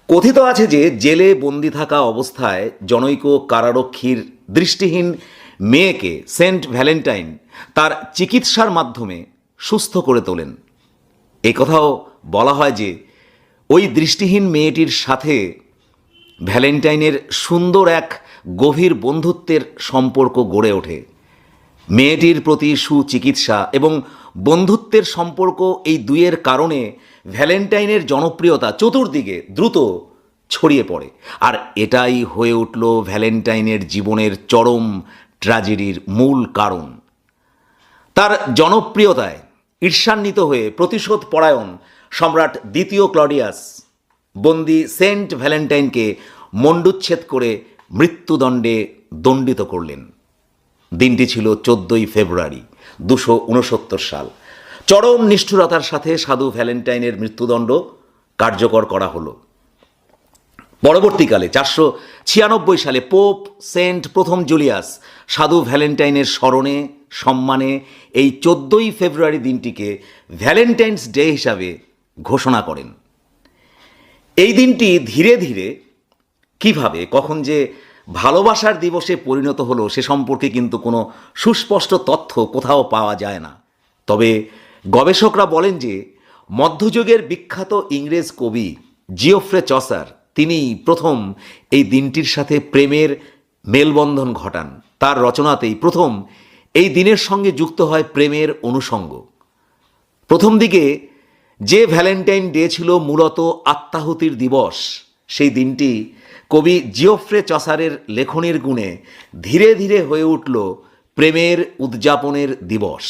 কথিত আছে যে জেলে বন্দি থাকা অবস্থায় জনৈক কারারক্ষীর দৃষ্টিহীন মেয়েকে সেন্ট ভ্যালেন্টাইন তার চিকিৎসার মাধ্যমে সুস্থ করে তোলেন। এই কথাও বলা হয় যে ওই দৃষ্টিহীন মেয়েটির সাথে ভ্যালেন্টাইনের সুন্দর এক গভীর বন্ধুত্বের সম্পর্ক গড়ে ওঠে। মেয়েটির প্রতি সুচিকিৎসা এবং বন্ধুত্বের সম্পর্ক এই দুইয়ের কারণে ভ্যালেন্টাইনের জনপ্রিয়তা চতুর্দিকে দ্রুত ছড়িয়ে পড়ে। আর এটাই হয়ে উঠল ভ্যালেন্টাইনের জীবনের চরম ট্র্যাজেডির মূল কারণ। তার জনপ্রিয়তায় ঈর্ষান্বিত হয়ে প্রতিশোধ পরায়ণ সম্রাট দ্বিতীয় ক্লডিয়াস বন্দি সেন্ট ভ্যালেন্টাইনকে মণ্ডুচ্ছেদ করে মৃত্যুদণ্ডে দণ্ডিত করলেন। দিনটি ছিল 14ই ফেব্রুয়ারি 269 সাল। চরম নিষ্ঠুরতার সাথে সাধু ভ্যালেন্টাইনের মৃত্যুদণ্ড কার্যকর করা হলো। পরবর্তীকালে 496 সালে পোপ সেন্ট প্রথম জুলিয়াস সাধু ভ্যালেন্টাইনের স্মরণে সম্মানে এই 14ই ফেব্রুয়ারি দিনটিকে ভ্যালেন্টাইন্স ডে হিসাবে ঘোষণা করেন। এই দিনটি ধীরে ধীরে কিভাবে কখন যে ভালোবাসার দিবসে পরিণত হলো সে সম্পর্কে কিন্তু কোনো সুস্পষ্ট তথ্য কোথাও পাওয়া যায় না। তবে গবেষকরা বলেন যে মধ্যযুগের বিখ্যাত ইংরেজ কবি জিওফ্রে চসার তিনি প্রথম এই দিনটির সাথে প্রেমের মেলবন্ধন ঘটান। তার রচনাতেই প্রথম এই দিনের সঙ্গে যুক্ত হয় প্রেমের অনুষঙ্গ। প্রথম দিকে যে ভ্যালেন্টাইন ডে ছিল মূলত আত্মাহুতির দিবস, সেই দিনটি কবি জিওফ্রে চসারের লেখনীর গুণে ধীরে ধীরে হয়ে উঠল প্রেমের উদযাপনের দিবস।